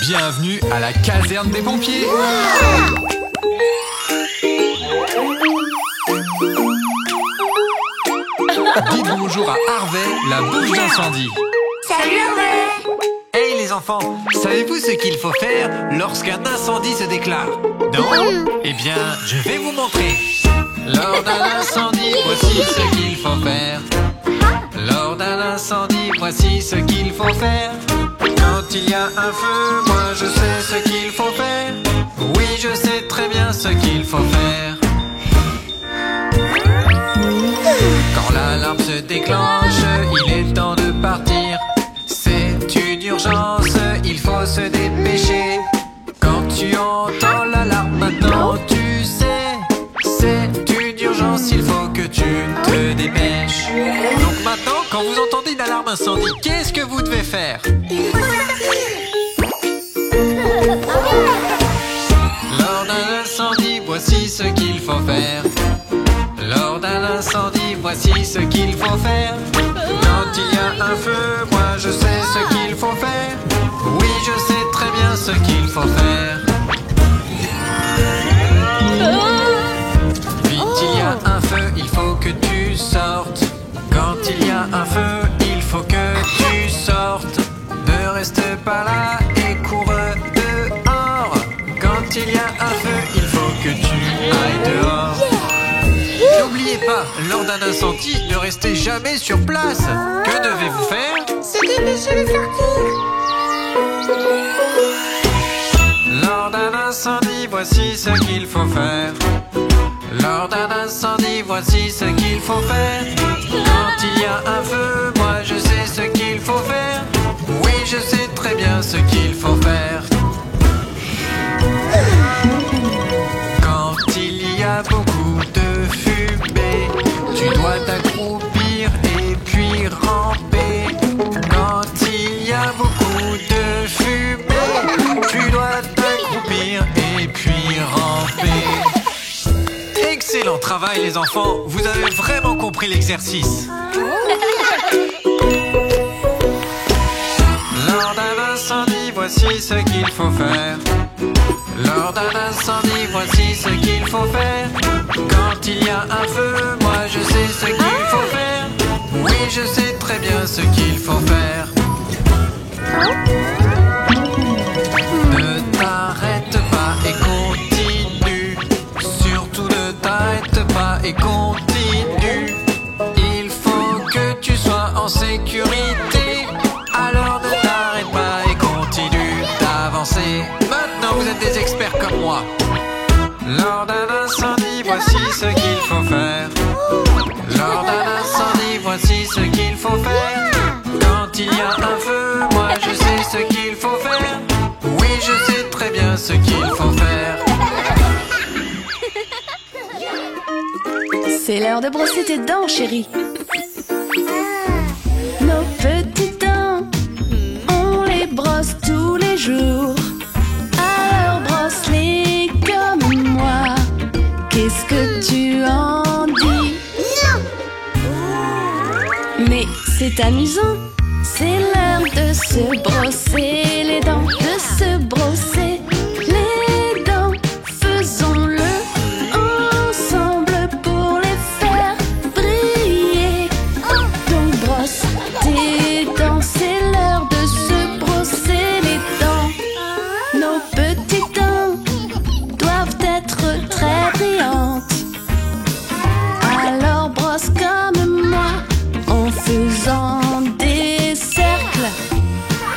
Bienvenue à la caserne des pompiers. Dites bonjour à Harvey, la bouche d'incendie. Salut Harvey. Hey les enfants, savez-vous ce qu'il faut faire lorsqu'un incendie se déclare? Non? Eh bien, je vais vous montrer. Lors d'un incendie, voici ce qu'il faut faire. Lors d'un incendie, voici ce qu'il faut faire. Quand il y a un feu, moi je sais ce qu'il faut faire. Oui, je sais très bien ce qu'il faut faire. Quand l'alarme se déclenche, il est temps de partir. C'est une urgence, il faut se dépêcher. Quand tu entends l'alarme maintenant, tu sais, c'est une urgence, il faut que tu te dépêches. Donc maintenant, quand vous entendez une alarme incendie, qu'est-ce que vous devez faire? Lors d'un incendie, voici ce qu'il faut faire. Lors d'un incendie, voici ce qu'il faut faire. Quand il y a un feu, moi je sais ce qu'il faut faire. Oui, je sais très bien ce qu'il faut faire. Vite, il y a un feu, il faut que tu sortes. Quand il y a un feu, il faut que tu sortes. Ne reste pas là et cours dehors. Quand il y a un feu, il faut que tu ailles dehors. N'oubliez pas, lors d'un incendie, ne restez jamais sur place. Que devez-vous faire? Se dépêcher de sortir. Lors d'un incendie, voici ce qu'il faut faire. Lors d'un incendie, voici ce qu'il faut faire. Quand il y a un feu, moi je sais ce qu'il faut faire. Oui, je sais très bien ce qu'il faut faire. Quand il y a beaucoup de fumée, tu dois t'accroupir et puis ramper. Quand il y a beaucoup de fumée, tu dois t'accroupir et puis ramper. Excellent travail les enfants, vous avez vraiment compris l'exercice. Lors d'un incendie, voici ce qu'il faut faire. Lors d'un incendie, voici ce qu'il faut faire. Quand il y a un feu, moi je sais ce qu'il faut faire. Oui, je sais très bien ce qu'il faut faire. Ne t'arrête pas et continue. Surtout ne t'arrête pas et continue. Il faut que tu sois en sécurité. Alors ne t'arrête pas et continue d'avancer. Maintenant vous êtes des experts comme moi. Lors d'un incendie, voici ce qu'il faut faire. Lors d'un incendie, voici ce qu'il faut faire. Quand il y a un feu, moi je sais ce qu'il faut faire. Oui, je sais très bien ce qu'il faut faire. C'est l'heure de brosser tes dents, chérie. Nos petites dents, on les brosse tous les jours. Alors brosse-les comme moi. Qu'est-ce que tu en dis? Non. Mais c'est amusant. C'est l'heure de se brosser les dents, de se brosser les dents. Faisons-le ensemble pour les faire briller. Donc brosse tes dents, c'est l'heure de se brosser les dents. Nos petites dents doivent être très brillantes. Alors brosse comme moi en faisant des cercles.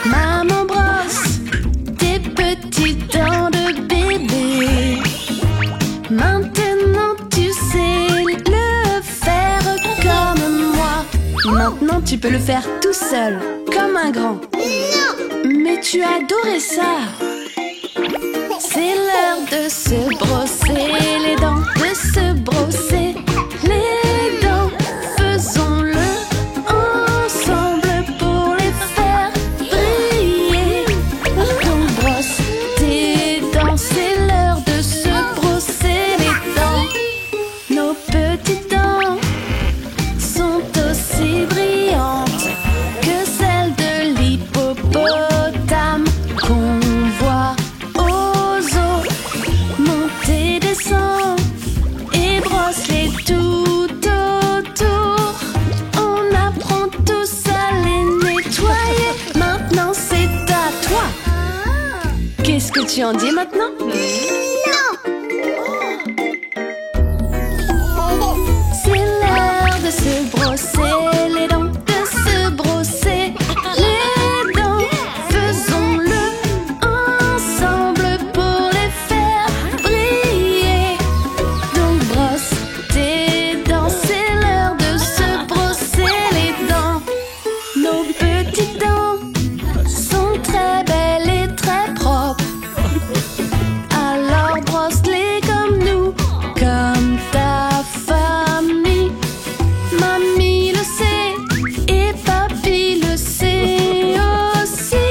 Maman brosse tes petites dents de bébé. Maintenant tu sais le faire comme moi. Maintenant tu peux le faire tout seul, comme un grand. Non. Mais tu adorais ça. C'est l'heure de se brosser les dents, de se brosser les dents. Faisons-le ensemble pour les faire briller. Donc brosse tes dents, c'est l'heure de se brosser les dents. Nos petites dents sont aussi brillantes. que tu en dis maintenant? C'est l'heure de se brosser les dents, de se brosser les dents. Faisons-le ensemble pour les faire briller. Donc brosse tes dents, c'est l'heure de se brosser les dents. Nos petites dents sont très belles et très propres. Alors brosse-les comme nous, comme ta famille. Mamie le sait et papy le sait aussi.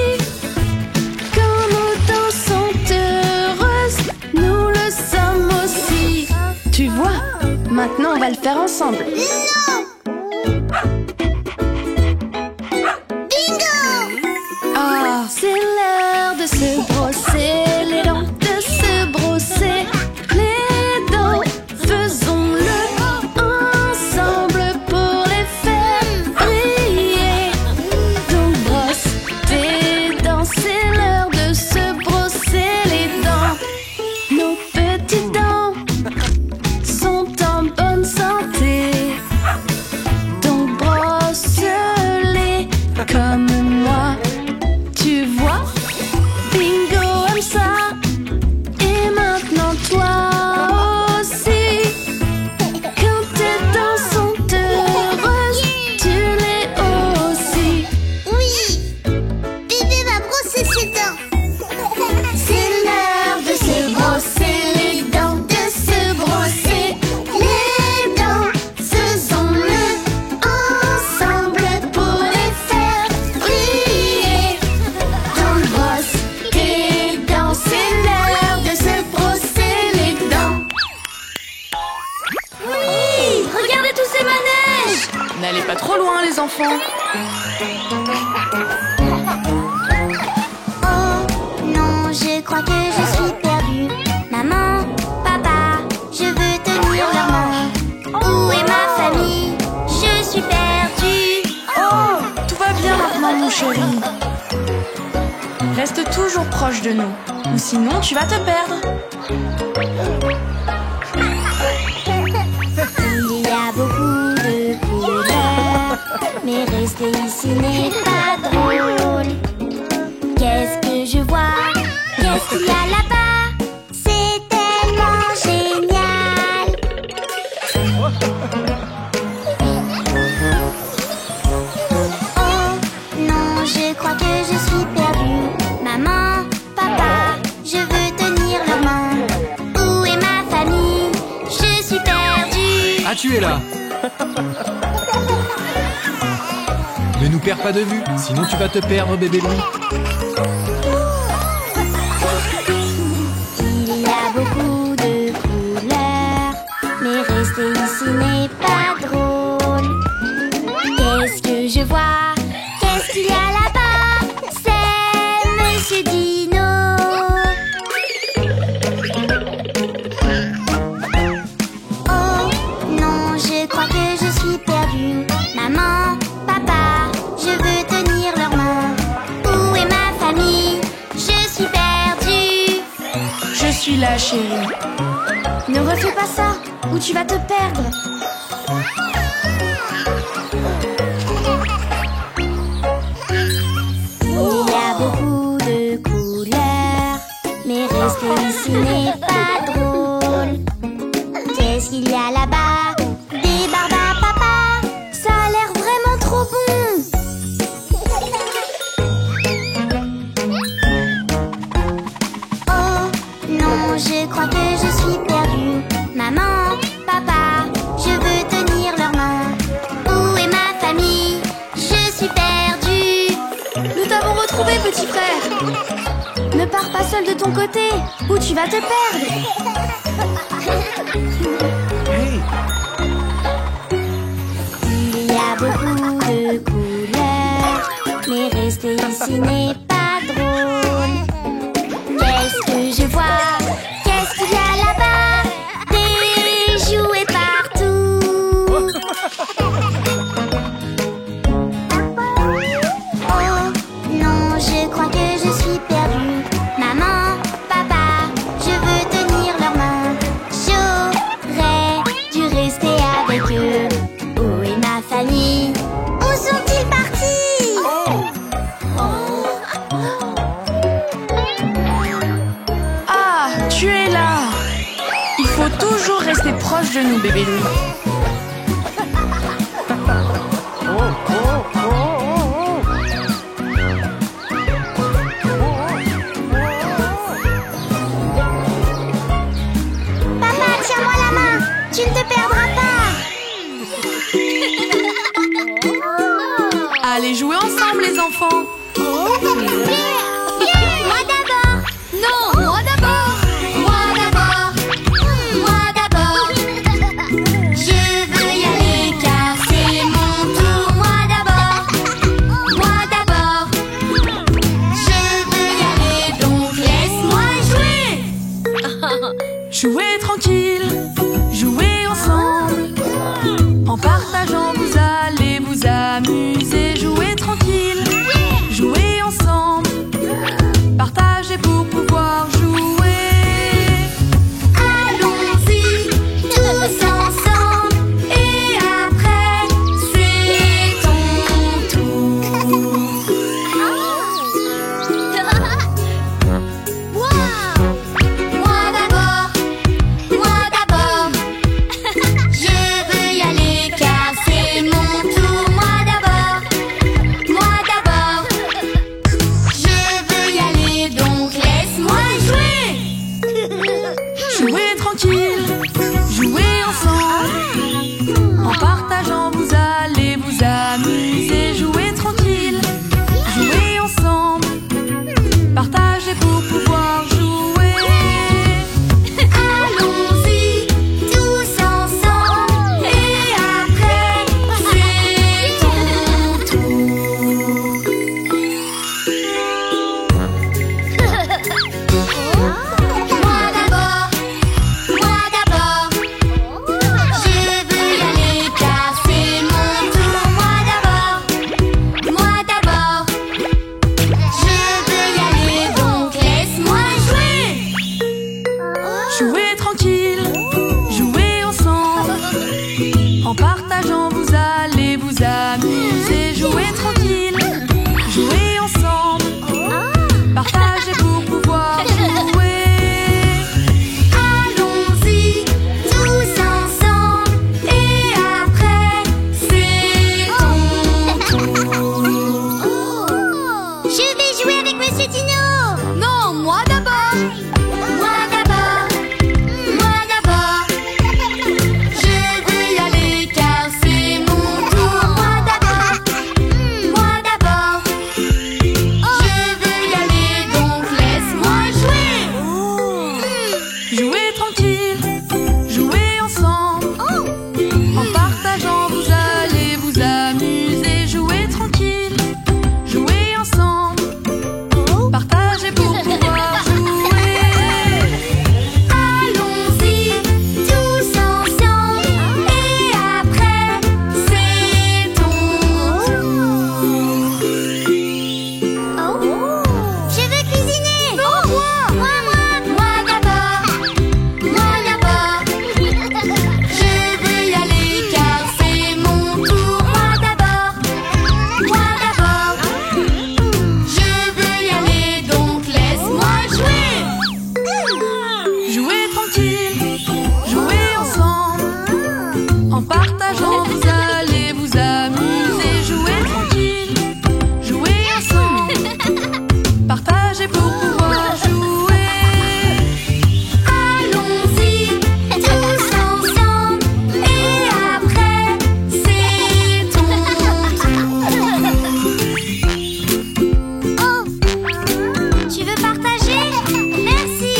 Quand nos dents sont heureuses, nous le sommes aussi. Tu vois, maintenant on va le faire ensemble. Ah, c'est l'heure de se brosser les dents, de se brosser les dents. Faisons-le ensemble pour les faire briller. Donc brosse tes dents, c'est l'heure de se brosser les dents. Nos petites dents sont en bonne santé. Donc brosse-les comme moi. Tu vois, Bingo aime ça. Et maintenant toi aussi. Quand tes dents sont heureuses, tu l'es aussi. Oui, bébé va brosser ses dents. C'est l'heure de se brosser les dents, de se brosser les dents. Faisons-le ensemble pour les faire briller. Donc brosse tes dents, c'est l'heure de se brosser les dents. Oui, regardez tous ces manèges. N'allez pas trop loin, les enfants. Oh non, je crois que je suis perdue. Maman, papa, je veux tenir leur main. Où est ma famille? Je suis perdue. Oh, tout va bien maintenant, mon chéri. Reste toujours proche de nous, ou sinon tu vas te perdre. Il y a beaucoup de couleurs, mais rester ici n'est pas drôle. Qu'est-ce que je vois? Qu'est-ce qu'il y a là-bas? C'est tellement génial. Oh non, je crois que je suis perdue. Maman, papa, je veux tenir leur main. Où est ma famille? Je suis perdue. Ah, tu es là. Ne nous perds pas de vue, sinon tu vas te perdre, bébé Louis. Il y a beaucoup de couleurs, mais rester ici n'est pas drôle. Qu'est-ce que je vois? Qu'est-ce qu'il y a là-bas? C'est Monsieur Dino. Oh non, je crois que je suis perdue. Maman, papa, je veux tenir leur main. Où est ma famille? Je suis perdue. Je suis là, chérie. Ne refais pas ça, ou tu vas te perdre. Il y a beaucoup de couleurs, mais rester ici n'est pas drôle. Qu'est-ce qu'il y a là-bas? Des barbes à papa, ça a l'air vraiment trop bon. Oh non, je crois que je suis perdue. Maman, papa, je veux tenir leur main. Où est ma famille? Je suis perdue. Nous t'avons retrouvé, petit frère. Ne pars pas seul de ton côté, ou tu vas te perdre. Il y a beaucoup de couleurs, mais rester ici n'est pas drôle. Qu'est-ce que je vois? Qu'est-ce qu'il y a là-bas? Des jouets partout. Oh non, je crois que je suis perdue. Maman, genoux, bébé Louis. Papa, tiens-moi la main. Tu ne te perdras pas. Allez jouer ensemble, les enfants. Moi d'abord. Non, moi d'abord. Moi d'abord. Moi d'abord. Je veux y aller car c'est mon tour. Moi d'abord. Moi d'abord. Je veux y aller donc laisse-moi jouer. Jouez tranquille, jouez ensemble. En partageant, vous allez vous amuser. Jouez tranquille, jouez ensemble. Partagez pour pouvoir jouer. Allons-y tous ensemble et après c'est ton tour. Moi d'abord, je veux y aller car c'est mon tour. Moi d'abord, je veux y aller donc laisse-moi jouer. Jouez tranquille, jouez ensemble. En partageant, vous allez vous amuser. Jouez tranquille, jouez ensemble. Partagez pour pouvoir jouer. Allons-y tous ensemble et après c'est ton tour. Moi d'abord, je veux y aller car c'est mon tour. Moi d'abord, je veux y aller donc laisse-moi jouer. Jouez tranquille, jouez ensemble. En partageant, vous allez vous amuser. Jouez tranquille, jouez ensemble. Partagez pour pouvoir jouer. Allons-y tous ensemble et après c'est ton tour. Je vais jouer avec Monsieur Dino. Non, moi d'abord. Moi d'abord. Je veux y aller car c'est mon tour. Moi d'abord. Je veux y aller donc laisse-moi jouer. Jouez tranquille, jouez ensemble. En partageant, vous allez vous amuser. Jouez tranquille, jouez ensemble. Partagez pour pouvoir jouer. Allons-y tous ensemble et après c'est ton tour. Je veux cuisiner. Non, moi d'abord. Je veux y aller car c'est mon tour. Moi d'abord. Je veux y aller donc laisse-moi jouer. Jouez tranquille, jouez ensemble. En partageant, vous allez vous amuser. Jouez tranquille, jouez ensemble. Partagez pour pouvoir jouer. Allons-y tous ensemble et après c'est ton tour. Tu veux partager? Merci.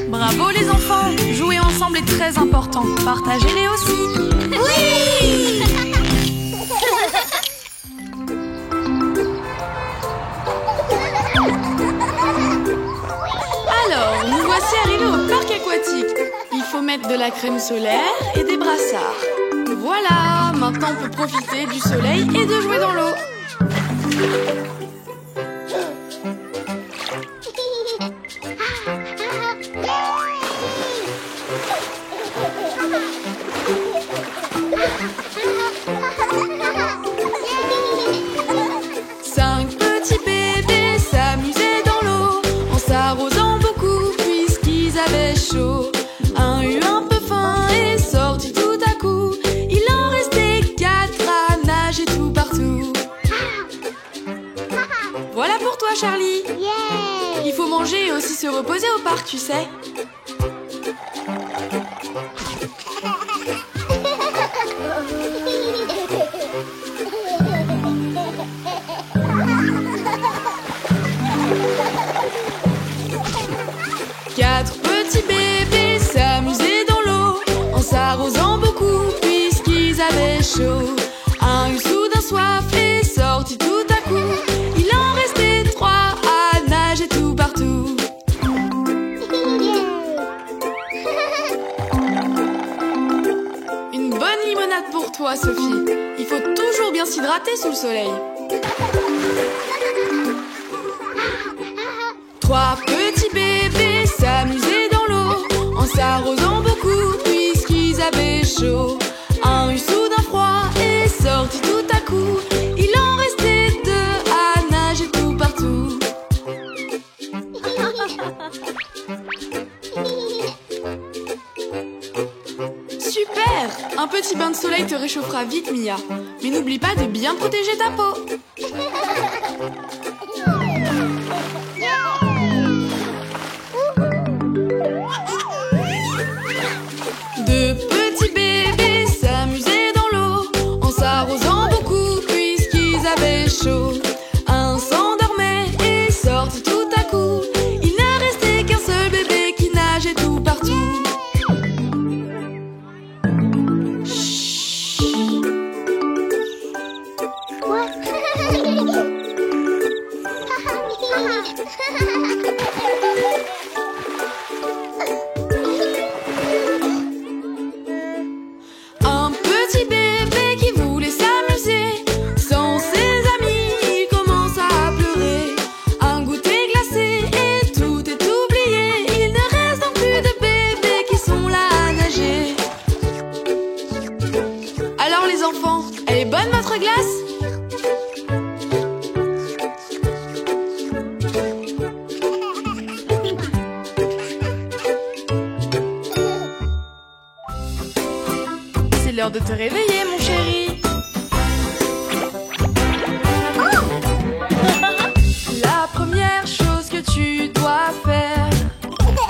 Bravo les enfants, jouer ensemble est très important. Partagez-les aussi. Oui. Alors, nous voici arrivés au parc aquatique. Il faut mettre de la crème solaire et des brassards. Voilà, maintenant on peut profiter du soleil et de jouer dans l'eau. Cinq petits bébés s'amusaient dans l'eau en s'arrosant beaucoup puisqu'ils avaient chaud. Un eut un peu faim et sortit Charlie. Yeah! Il faut manger et aussi se reposer au parc, tu sais. Quatre petits bébés s'amusaient dans l'eau en s'arrosant beaucoup puisqu'ils avaient chaud. Un eut soudain soif et sortit tout à coup. Il en restait trois à nager tout partout. Une bonne limonade pour toi, Sophie. Il faut toujours bien s'hydrater sous le soleil. Trois petits bébés s'amusaient dans l'eau en s'arrosant beaucoup puisqu'ils avaient chaud. Un eut soudain froid et sortit tout à coup. Il en restait deux à nager tout partout. Super! Un petit bain de soleil te réchauffera vite, Mia. Mais n'oublie pas de bien protéger ta peau. Deux petits bébés s'amusaient dans l'eau en s'arrosant beaucoup puisqu'ils avaient chaud. Un s'endormait et sortit tout à coup. Il ne restait qu'un seul bébé qui nageait tout partout. Un petit bébé qui voulait s'amuser. Sans ses amis, il commence à pleurer. Un goûter glacé et tout est oublié. Il ne reste donc plus de bébés qui sont là à nager. Alors les enfants, elle est bonne votre glace? C'est l'heure de te réveiller, mon chéri. La première chose que tu dois faire,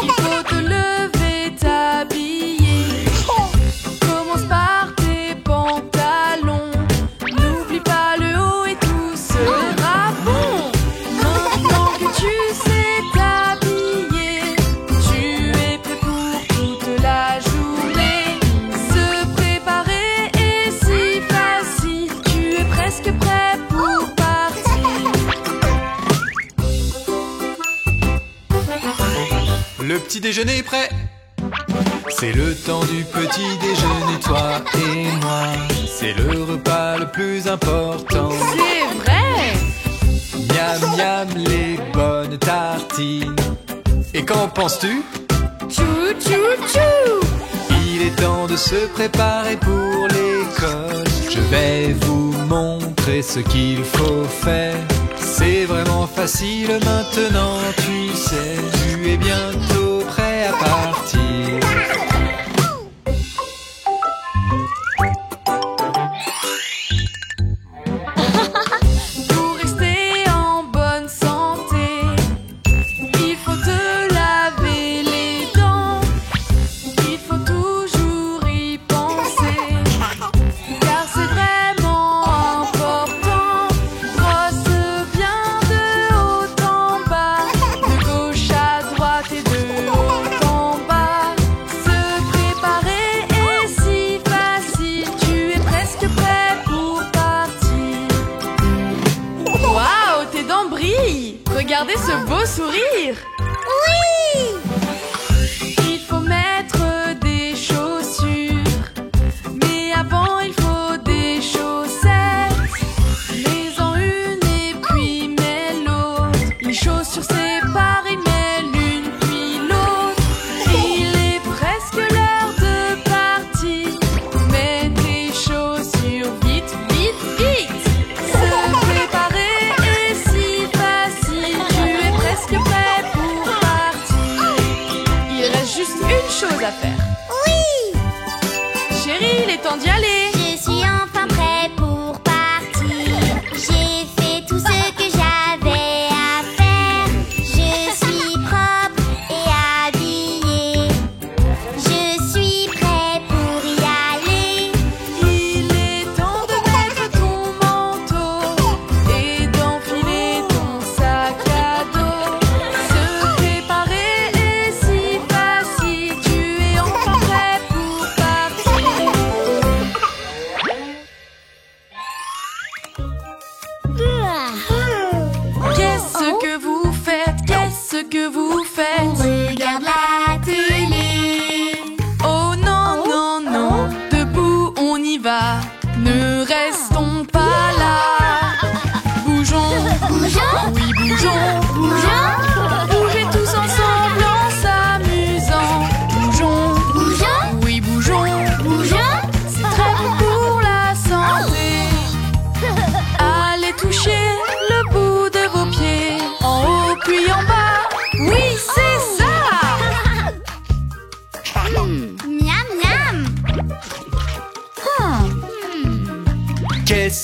il faut te lever, t'habiller. Commence par tes pantalons. N'oublie pas le haut et tout sera bon. Maintenant que tu sais t'habiller, tu es prêt pour toute la journée. Se préparer est si facile, tu es presque prêt pour partir. Le petit déjeuner est prêt. C'est le temps du petit déjeuner, toi et moi. C'est le repas le plus important. C'est vrai! Miam miam les bonnes tartines. Et qu'en penses-tu? Tchou tchou tchou! Il est temps de se préparer pour l'école. Je vais vous montrer ce qu'il faut faire. C'est vraiment facile maintenant, tu sais. Tu es bientôt prêt à partir. Pour rester en bonne santé, il faut te laver les dents. Il faut toujours y penser, car c'est vraiment important. Brosse bien de haut en bas, de gauche à droite et de haut en bas. Se préparer est si facile, tu es presque prêt pour partir. Waouh, tes dents brillent! Regardez ce beau sourire! Oui! Il faut mettre des chaussures, mais avant il faut des chaussettes. Mets-en une et puis mets l'autre. Les chaussures séparées, mets l'une puis l'autre. Il est presque l'heure de partir. Mets tes chaussures vite, vite, vite. Se préparer est si facile, tu es presque prêt pour partir.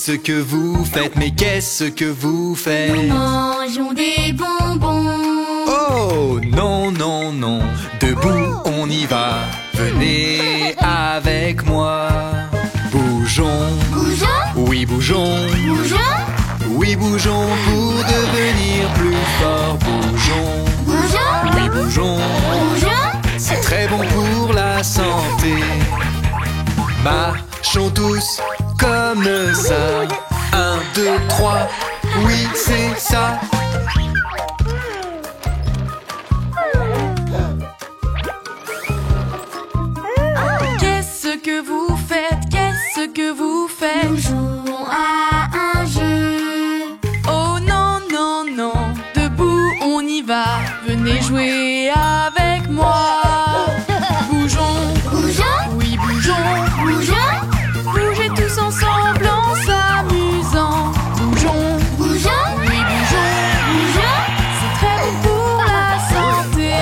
qu'est-ce que vous faites? Mais qu'est-ce que vous faites? Nous mangeons des bonbons. Oh non, non, non, debout on y va. Venez avec moi. Bougeons, Bougeons, oui bougeons, bougeons, oui bougeons pour devenir plus forts. Bougeons, bougeons, oui bougeons, bougeons. c'est très bon pour la santé. Marchons tous comme ça. 1, 2, 3, oui c'est ça. Qu'est-ce que vous faites? Qu'est-ce que vous faites? Nous jouons à un jeu. Oh non, non, non, debout on y va. Venez jouer avec moi. Bougeons, Bougeons, oui bougeons. bougeons, Bougez tous ensemble en s'amusant. Bougeons, bougeons, oui bougeons. bougeons. C'est très bon pour la santé.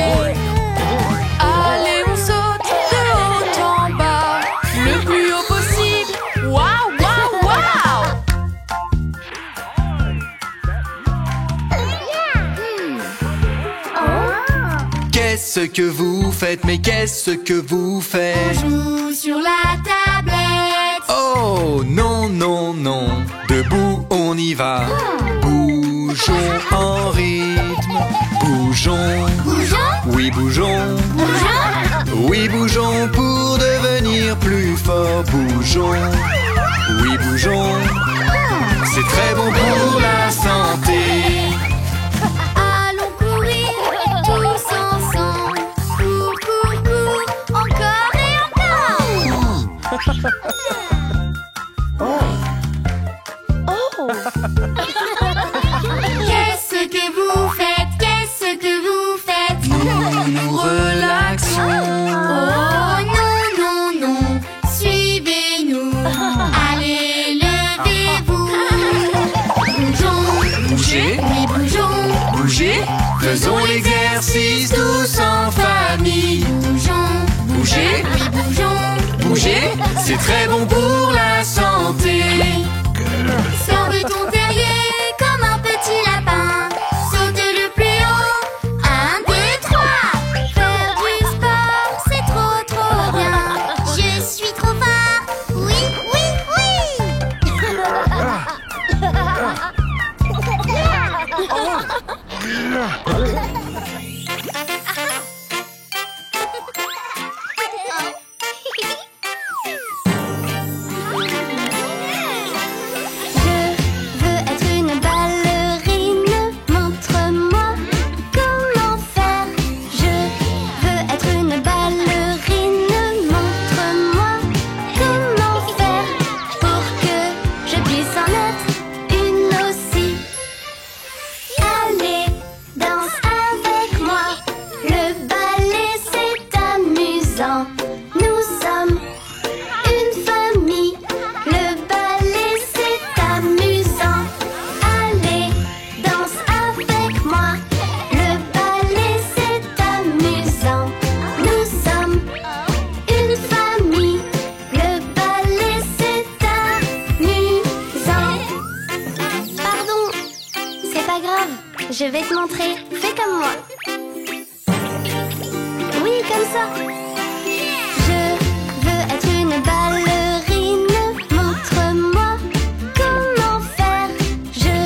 Allez, on saute de haut en bas, le plus haut possible. Waouh, waouh, waouh! Qu'est-ce que vous faites? Mais qu'est-ce que vous On faites? joue sur la tablette. Oh non, non, non, debout on y va. Bougeons en rythme. Bougeons, Bougeons, oui bougeons, bougeons, oui bougeons pour devenir plus forts. Bougeons, oui bougeons, c'est très bon pour la santé. allons courir tous ensemble. Cours, cours, cours, encore et encore. Qu'est-ce que vous faites? Qu'est-ce que vous faites? Nous relaxons. Oh non, non, non, suivez-nous. Allez, levez-vous. Bougeons, Bougez, oui, bougeons. bougez, faisons l'exercice tous en famille. Bougeons, Bougez, oui, bougeons. bougez, c'est très bon pour la santé. Sors de ton terrier comme un petit lapin. Saute le plus haut. 1, 2, 3. Faire du sport, c'est trop, trop bien. Je suis trop fort. Oui, oui, oui. Je veux être une ballerine. Montre-moi comment faire. Je veux être une ballerine. Montre-moi comment faire pour que je puisse en être une aussi. Allez, danse avec moi. Le ballet c'est amusant. Nous sommes une famille. Le ballet c'est amusant. Allez, danse avec moi. Le ballet c'est amusant. Nous sommes une famille. Le ballet c'est amusant. Pardon, c'est pas grave. Je vais te montrer. Fais comme moi. Oui, comme ça. Je veux être une ballerine. Montre-moi comment faire. Je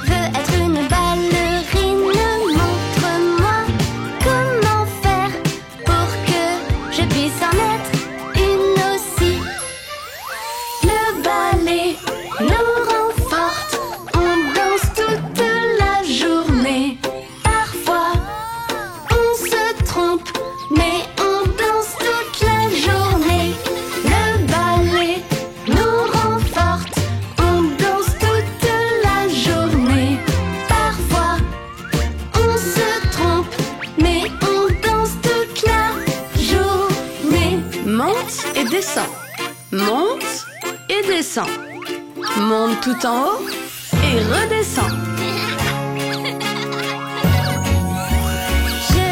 veux être une ballerine. Montre-moi comment faire pour que je puisse en être une aussi. Le ballet nous rend fortes. On danse toute la journée. Parfois, on se trompe, mais on danse toute la journée. Le ballet nous rend fortes. On danse toute la journée. Parfois, on se trompe, mais on danse toute la journée. Monte et descends. Monte et descends. Monte tout en haut et redescends. Je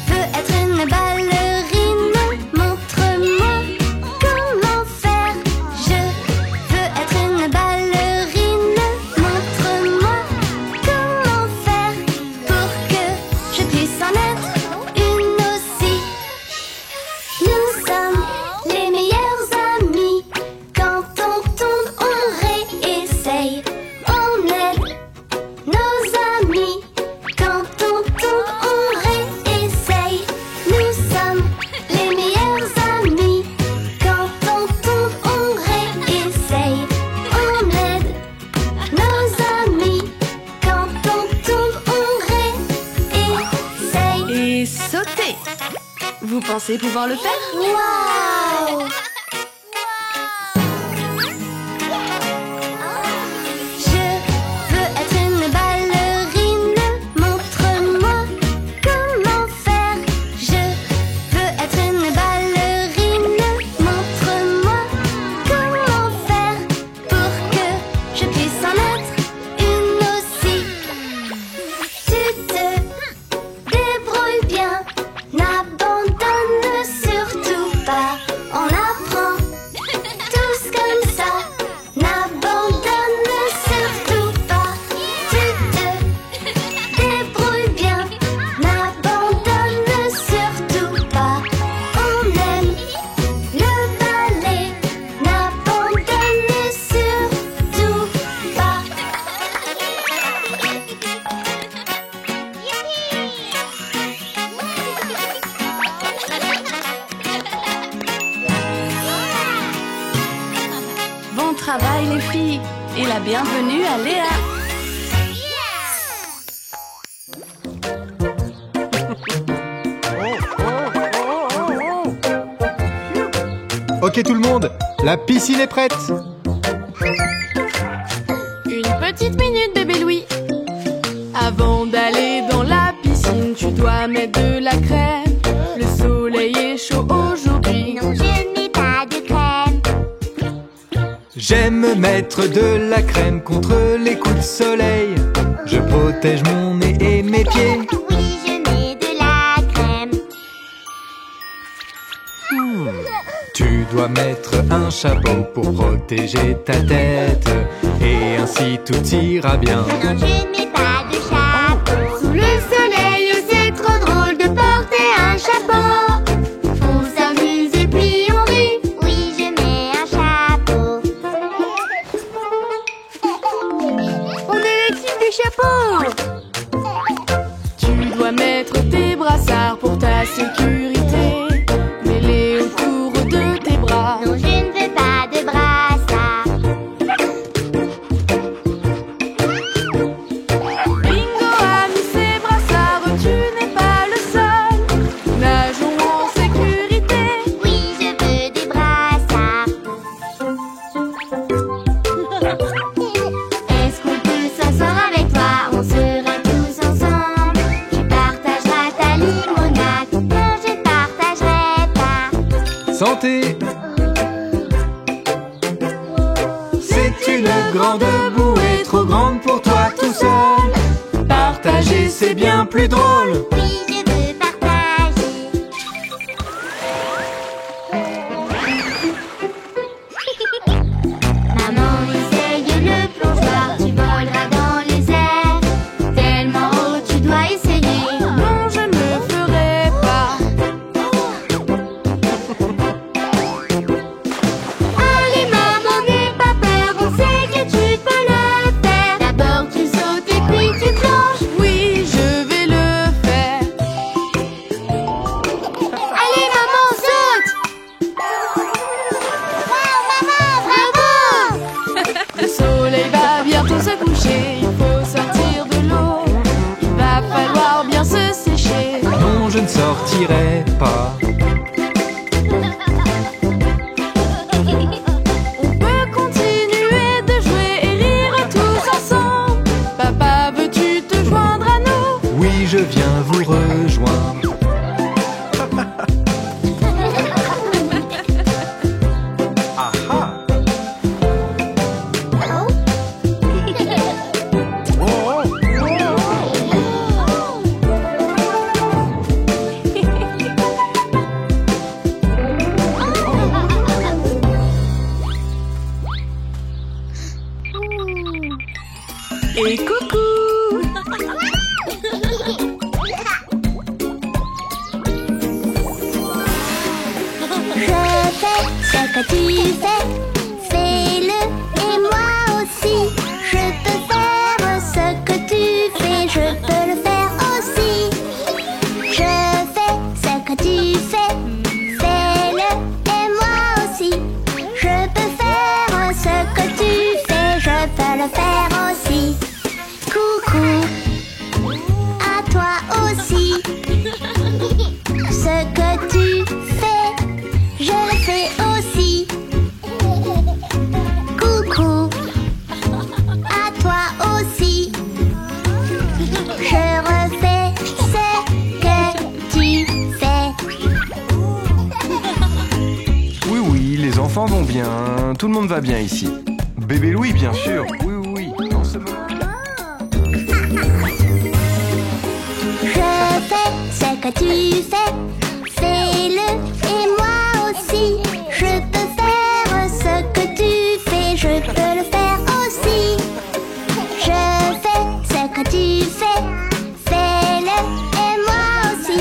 veux être une ballerine. Montre-moi comment faire. Je veux être une ballerine. Vous pensez pouvoir le faire? Waouh! Je veux être une ballerine, montre-moi comment faire. Je veux être une ballerine, montre-moi comment faire pour que je puisse en être une aussi. Tu te débrouilles bien, n'abandonne surtout pas. On apprend tous comme ça, n'abandonne surtout pas. Tu te débrouilles bien, n'abandonne surtout pas. On aime le ballet, n'abandonne surtout pas. Bon travail les filles et la bienvenue à Léa. Ok tout le monde, la piscine est prête. Une petite minute, bébé Louis. Avant d'aller dans la piscine, tu dois mettre de la crème. Le soleil est chaud aujourd'hui. Non, je ne mets pas de crème. J'aime mettre de la crème contre les coups de soleil. Je protège mon nez et mes pieds. Oui, je mets de la crème. Tu dois mettre un chapeau pour protéger ta tête. Et ainsi tout ira bien. Non, je ne mets pas de chapeau. Sous le soleil, c'est trop drôle de porter un chapeau. On s'amuse et puis on rit. Oui, je mets un chapeau. On est l'équipe des chapeaux. Tu dois mettre tes brassards pour ta sécurité. Mets-les autour de tes bras. Non, je ne veux pas de brassard. Bingo a mis ses brassards, tu n'es pas le seul. Nageons en sécurité. Oui, je veux des brassards. Est-ce qu'on peut s'asseoir avec toi? On sera tous ensemble. Tu partageras ta limonade. Non, je ne partagerai pas. Santé! C'est une grande bouée, trop grande pour toi tout seul. Partager c'est bien plus drôle. Oui, je veux partager. Maman, essaye le plongeoir. Tu voleras dans les airs. Tellement haut, tu dois essayer. Non, je ne le ferai pas. Allez, maman, n'aie pas peur. On sait que tu peux le faire. D'abord, tu sautes et puis tu plonges. Oui, je vais le faire. Allez, maman, saute. Wow, maman, bravo. Le soleil va bientôt se coucher. Il faut sortir de l'eau. Il va falloir bien se sécher. Non, je ne sortirai pas. On peut continuer de jouer et rire tous ensemble. Papa, veux-tu te joindre à nous? Oui, je viens vous rejoindre. Ah ah. Et coucou! Je fais ce que tu fais, fais-le et moi aussi. Je peux faire ce que tu fais, je peux le faire aussi. Je fais ce que tu fais, fais-le et moi aussi. Je peux faire ce que tu fais, je peux le faire aussi. Coucou à toi aussi. Ce que tu enfants vont bien, tout le monde va bien ici. Bébé Louis, bien sûr. Oui, oui, oui. Dans ce moment. Je fais ce que tu fais, fais-le et moi aussi. Je peux faire ce que tu fais, je peux le faire aussi. Je fais ce que tu fais, fais-le et moi aussi.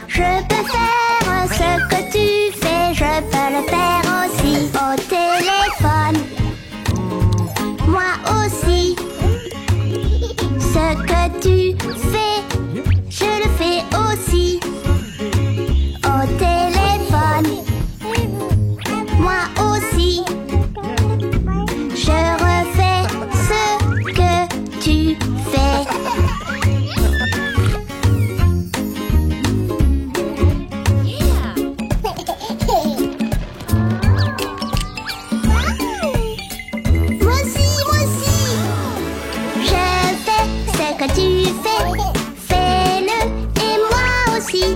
Je peux faire ce que tu fais, je peux le faire aussi. Au téléphone, moi aussi. Ce que tu fais, je le fais aussi. Au téléphone, moi aussi. Je refais ce que tu fais. Moi aussi, moi aussi. Je fais ce que tu fais, fais-le et moi aussi.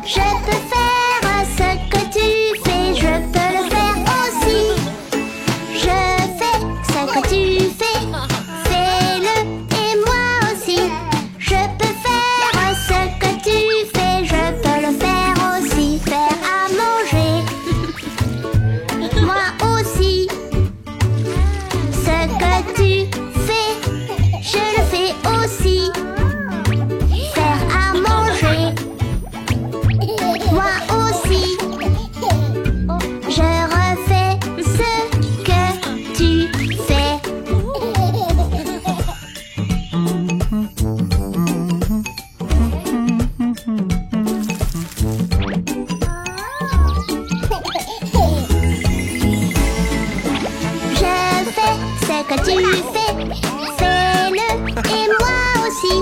Je peux faire ce que tu fais, je peux le faire aussi. Je fais ce que tu fais, fais-le et moi aussi. Je peux faire ce que tu fais, je peux le faire aussi. Faire à manger, moi aussi. Ce que tu fais, je le fais aussi. Faire à manger, moi aussi. Je refais ce que tu fais. Je fais ce que tu fais, fais-le et moi aussi.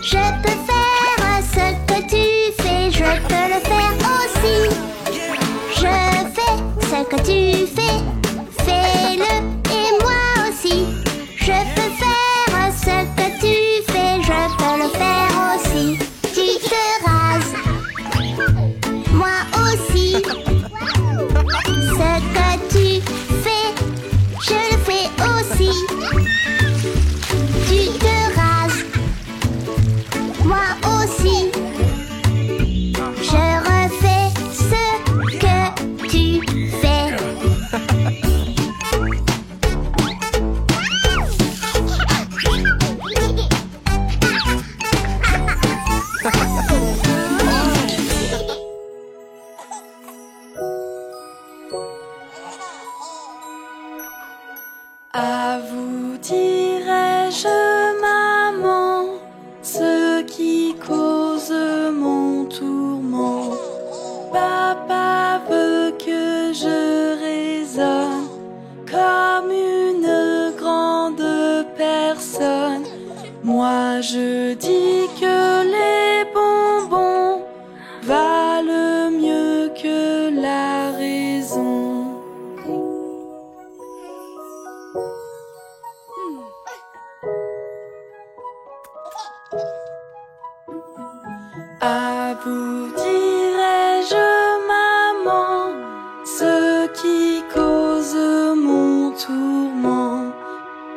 Je peux faire ce que tu fais, je peux le faire aussi. Je fais ce que tu fais, fais-le et moi aussi. Je peux faire ce que tu fais, je peux le faire aussi. Tu te rases, moi aussi. Ce que tu fais, je le fais aussi. Tu te rases, moi aussi. Je refais ce que tu fais. À vous dirai-je, maman, ce qui cause mon tourment. Papa veut que je raisonne comme une grande personne. Moi je dis que les bonbons valent mieux que la raison. À vous dirai-je, maman, ce qui cause mon tourment.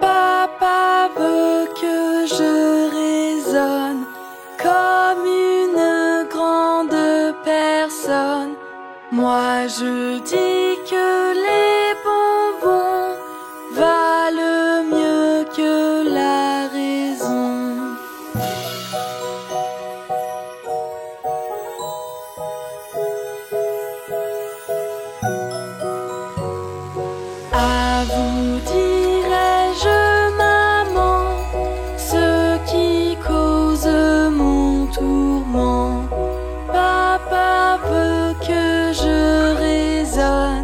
Papa veut que je raisonne comme une grande personne. Moi je dis que les bonbons valent mieux que la raison. À vous dirai-je, maman, ce qui cause mon tourment. Papa veut que je raisonne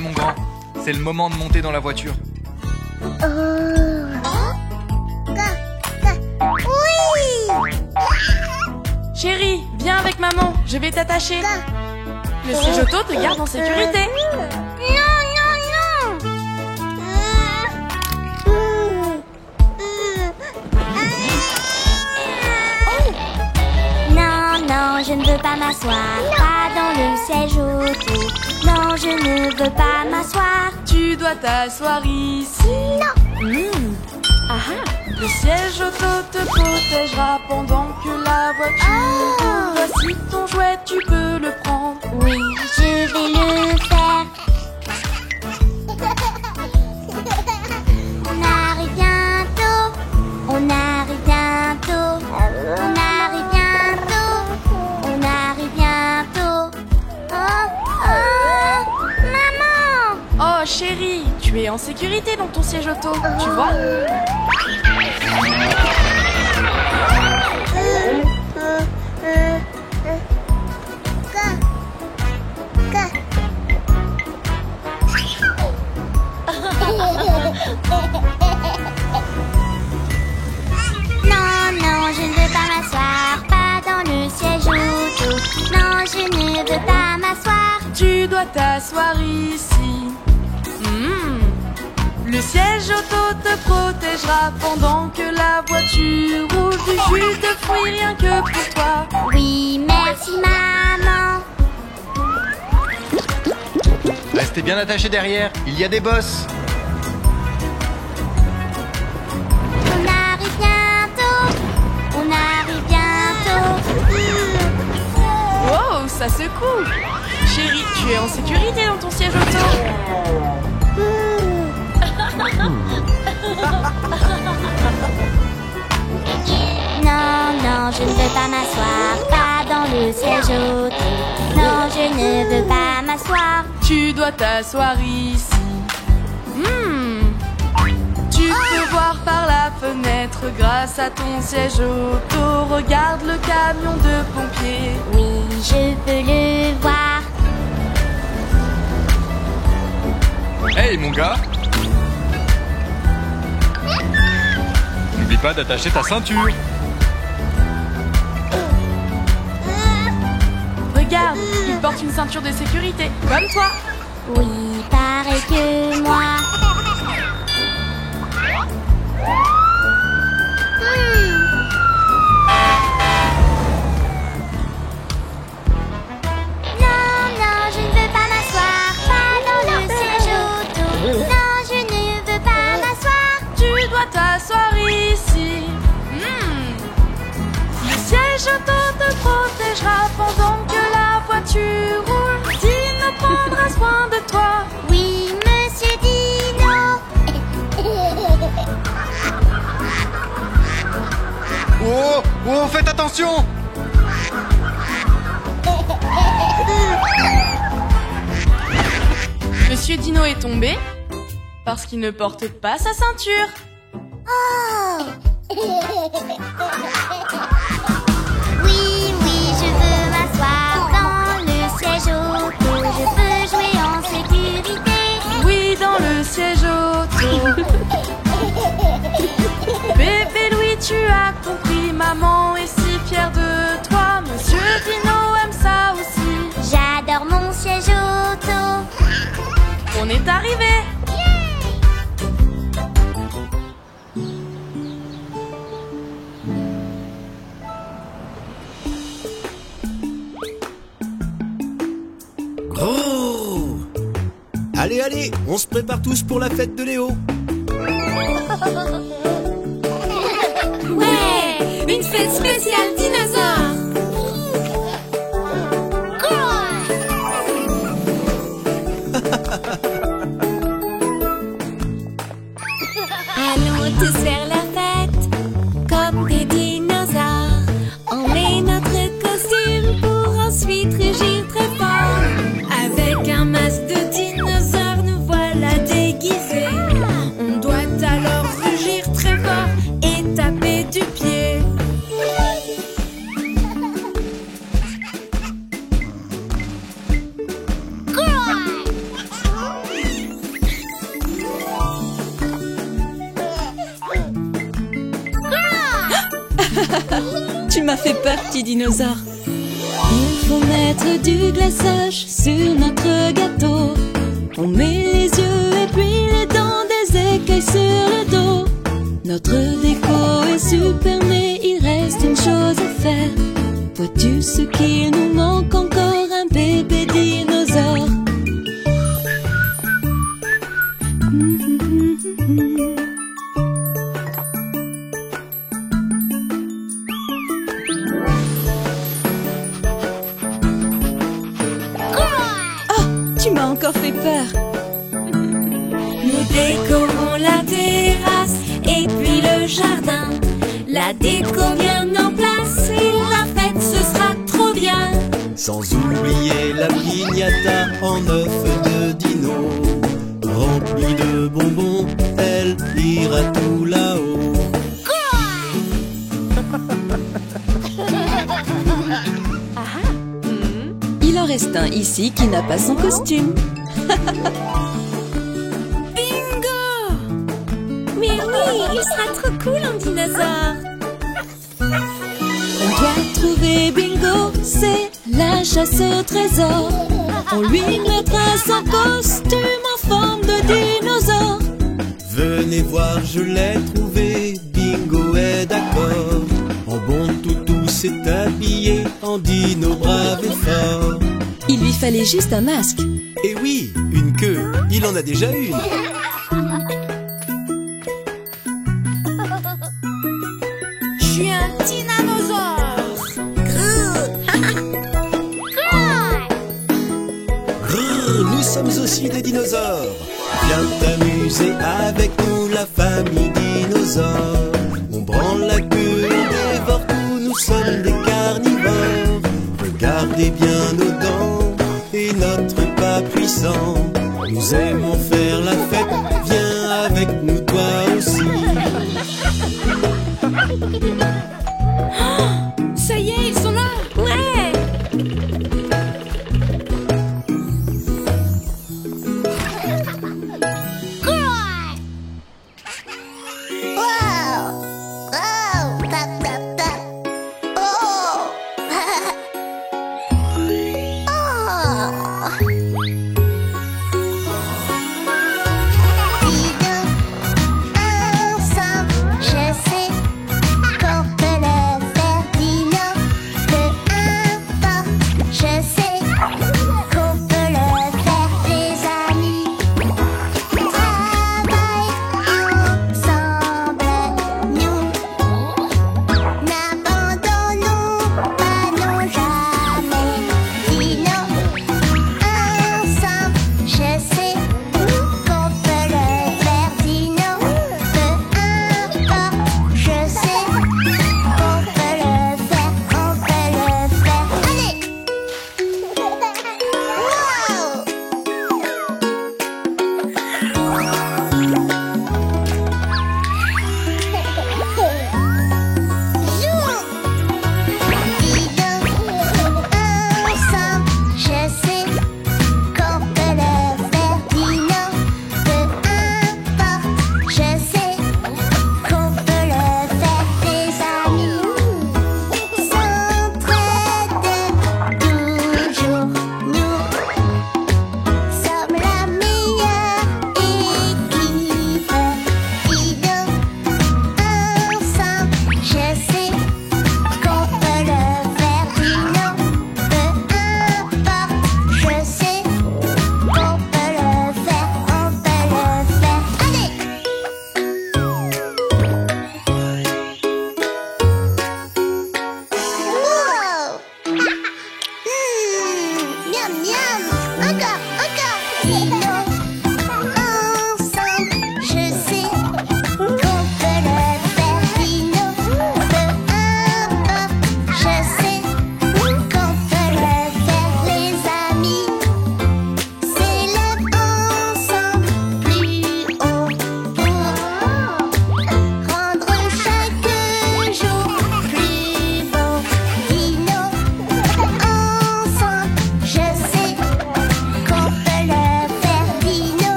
mon grand, c'est le moment de monter dans la voiture. Oui. Chérie, viens avec maman, je vais t'attacher. Le siège auto te garde en sécurité. Non, non, non. Non, non, je ne veux pas m'asseoir. Pas dans le siège auto. Non, je ne veux pas m'asseoir. Tu dois t'asseoir ici. Non. Le siège auto te protégera pendant que la voiture roule. Voici ton jouet, tu peux le prendre. Oui, je vais le faire. On arrive bientôt. On arrive bientôt. On arrive bientôt. On arrive bientôt. Oh, maman! Oh chérie, tu es en sécurité dans ton siège auto, tu vois? Non, non, je ne veux pas m'asseoir, pas dans le siège auto. Non, je ne veux pas m'asseoir. Tu dois t'asseoir ici. Le siège auto te protégera pendant que la voiture roule. Du jus de fruits rien que pour toi. Oui, merci maman. Restez bien attachés derrière, il y a des bosses. On arrive bientôt. On arrive bientôt. Wow, ça secoue. Chérie, tu es en sécurité dans ton siège auto. Non, non, je ne veux pas m'asseoir, pas dans le siège auto. Non, je ne veux pas m'asseoir. Tu dois t'asseoir ici. Tu peux voir par la fenêtre grâce à ton siège auto. Regarde le camion de pompiers. Oui, je peux le voir. Hey mon gars, n'oublie pas d'attacher ta ceinture. Regarde, il porte une ceinture de sécurité, comme toi. Oui, pareil que moi. Non, non, je ne veux pas m'asseoir, pas dans le siège auto. Non, je ne veux pas m'asseoir. Tu dois t'asseoir ici. Le siège auto te protégera pendant que la voiture roule. Dino prendra soin de toi. Oui, monsieur Dino. Oh, oh, faites attention. Monsieur Dino est tombé parce qu'il ne porte pas sa ceinture. Oh. Oui, oui, je veux m'asseoir dans le siège auto. Je peux jouer en sécurité. Oui, dans le siège auto. Bébé Louis, tu as compris, maman est si fière de toi. Monsieur Dino aime ça aussi. J'adore mon siège auto. On est arrivé. Oh! Allez, allez, on se prépare tous pour la fête de Léo. Ouais, une fête spéciale dinosaure. Allons tous faire la fête comme des dinosaures. On met notre costume pour ensuite rugir très fort. Avec un masque de dinosaure, nous voilà déguisés. On doit alors rugir très fort et taper du pied. Tu m'as fait peur, petit dinosaure. Il faut mettre du glaçage sur notre gâteau. On met les yeux et puis les dents, des écailles sur le dos. Notre déco est super, mais il reste une chose à faire. Vois-tu ce qu'il nous manque encore? Un bébé dinosaure. Tu m'as encore fait peur. Nous décorons la terrasse et puis le jardin. La déco bien en place et la fête ce sera trop bien. Sans oublier la piñata en œuf de dino. Remplie de bonbons, elle ira tout là-haut. Il en reste un ici qui n'a pas son costume. Bingo! Mais oui, il sera trop cool en dinosaure. On doit trouver Bingo, c'est la chasse au trésor. On lui mettra son costume en forme de dinosaure. Venez voir, je l'ai trouvé, Bingo est d'accord. En bon toutou s'est habillé, en dino brave et fort. Il lui fallait juste un masque. Et oui, une queue, il en a déjà une. Je suis un dinosaure. Grrr, nous sommes aussi des dinosaures. Viens t'amuser avec nous, la famille dinosaure. On branle la queue, on dévore tout, nous sommes des carnivores. Regardez bien nos dents et notre pas puissant. Nous aimons faire la fête, viens avec nous toi aussi. Ça y est, ils sont là. Ouais. Je sais quand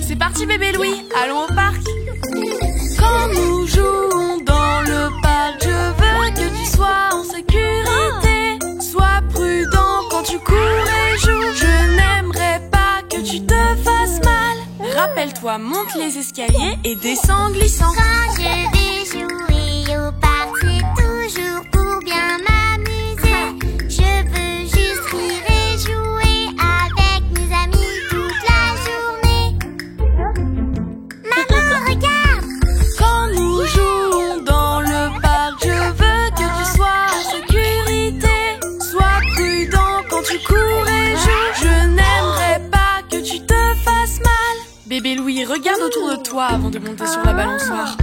C'est parti bébé Louis, allons au parc. Quand nous jouons dans le parc, je veux que tu sois en sécurité. Sois prudent quand tu cours et joues. Je n'aimerais pas que tu te fasses mal. Rappelle-toi, monte les escaliers et descends en glissant. Quand je vais jouer au parc, c'est toujours pour bien m'amuser. Je veux juste rire et jouer avec mes amis toute la journée. Maman, regarde! Quand nous jouons dans le parc, je veux que tu sois en sécurité. Sois prudent quand tu cours et joues. Je n'aimerais pas que tu te fasses mal. Bébé Louis, regarde autour de toi avant de monter sur la balançoire.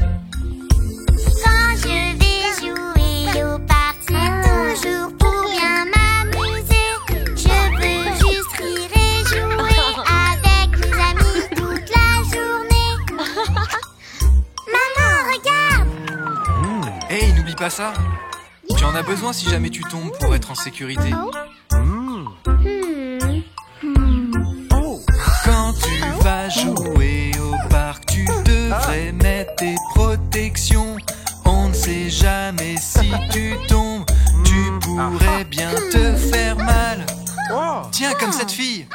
Quand je vais jouer au parc, c'est toujours pour bien m'amuser. Je veux juste rire et jouer avec mes amis toute la journée. Maman, regarde! Hey, n'oublie pas ça. Tu en as besoin si jamais tu tombes pour être en sécurité. Quand tu vas jouer au parc, tu devrais mettre tes protections. On ne sait jamais si tu tombes, tu pourrais bien te faire mal. Tiens, comme cette fille.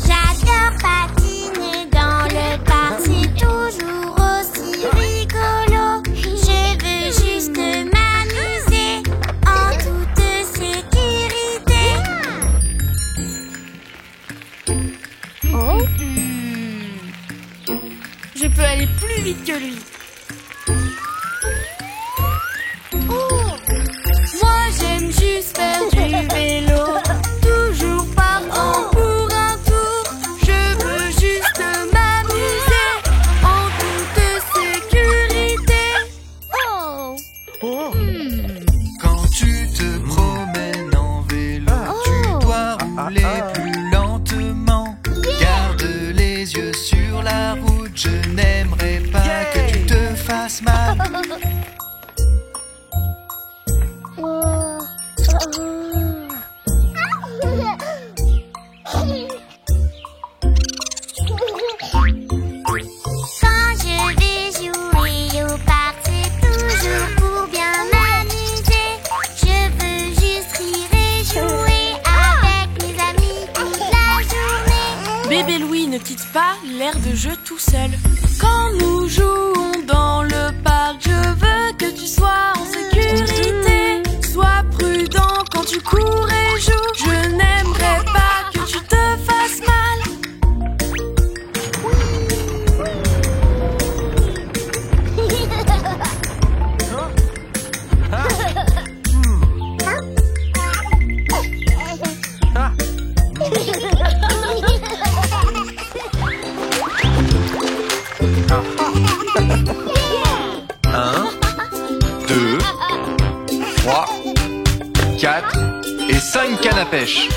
J'adore patiner dans le parc, c'est toujours aussi rigolo. Je veux juste m'amuser en toute sécurité. Je peux aller plus vite que lui. Moi j'aime juste faire du vélo, toujours partant pour un tour. Je veux juste m'amuser en toute sécurité. Quand tu te promènes en vélo, tu dois rouler plus lentement. Garde les yeux sur la route, je n'aimerais pas que tu te fasses mal. Quand je vais jouer au parc, c'est toujours pour bien m'amuser. Je veux juste rire et jouer avec mes amis toute la journée. Bébé Louis ne quitte pas l'air de jeu tout seul. Quand nous jouons dans le parc, je veux que tu sois en sécurité. Sois prudent quand tu cours et joues. Je n'aimerais pas que tu te fasses mal. Un, 2, 3, 4 et 5 cannes à pêche.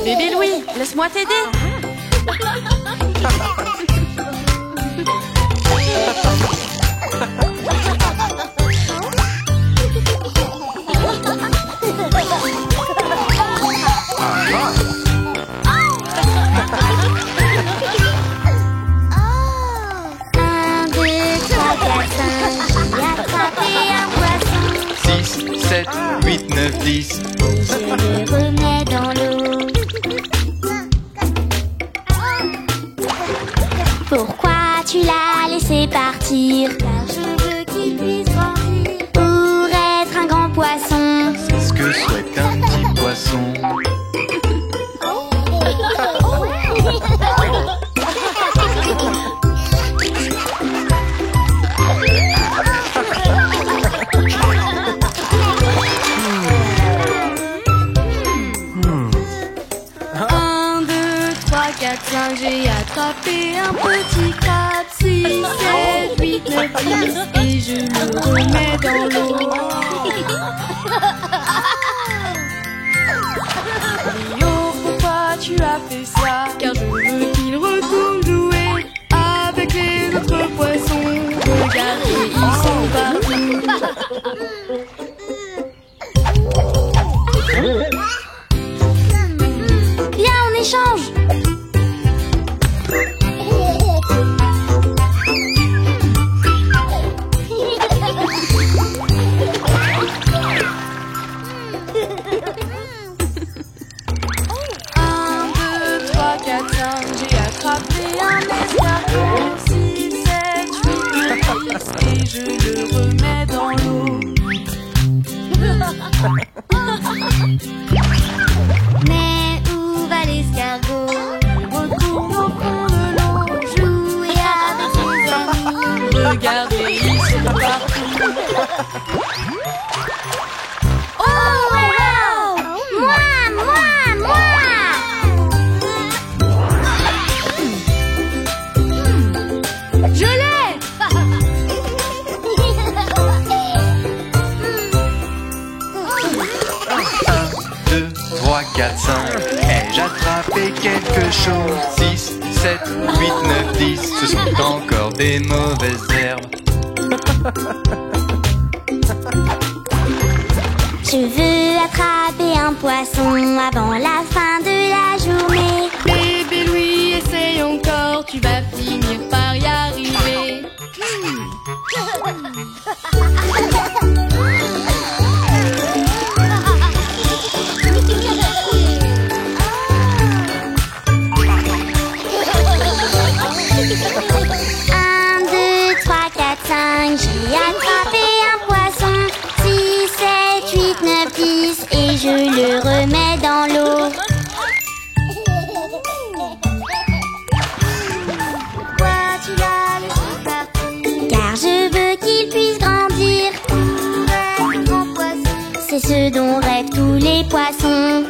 Bébé Louis, laisse-moi t'aider. Un, deux, trois, quatre, cinq, j'ai attrapé un poisson. 6, 7, 8, 9, 10. Je le remets dans l'eau. Pourquoi tu l'as laissé partir? Car je veux qu'il puisse grandir pour être un grand poisson. C'est ce que souhaite un petit poisson. Un, 2, 3, 4, 5, j'ai attrapé un petit crabe. 6, 7, 8, 9, 10 et je le remets dans l'eau. Rio, pourquoi tu as fait ça? Car je veux qu'il retourne jouer avec les autres poissons. Regardez, ils sont partout. échange. J'ai attrapé un escargot, 6, 7, 8, 10 et je le remets dans l'eau. Mais où va l'escargot? Retourne au fond de l'eau, Jouer avec ses amis. regardez, ils sont partout. Oh, wow! Moi! Je l'ai! 2, 3, 4, 5. Ai-je attrapé quelque chose? 6, 7, 8, 9, 10. Ce sont encore des mauvaises herbes. Je veux attraper un poisson avant la fin de la journée. Bébé Louis, essaye encore, tu vas finir par y arriver. Un, 2, 3, 4, 5. J'ai attrapé un poisson. 6, 7, 8, 9, 10. Et je le remets dans l'eau. Pourquoi tu l'as laissé partir? Car je veux qu'il puisse grandir. Un grand poisson. C'est ce dont rêvent tous les poissons.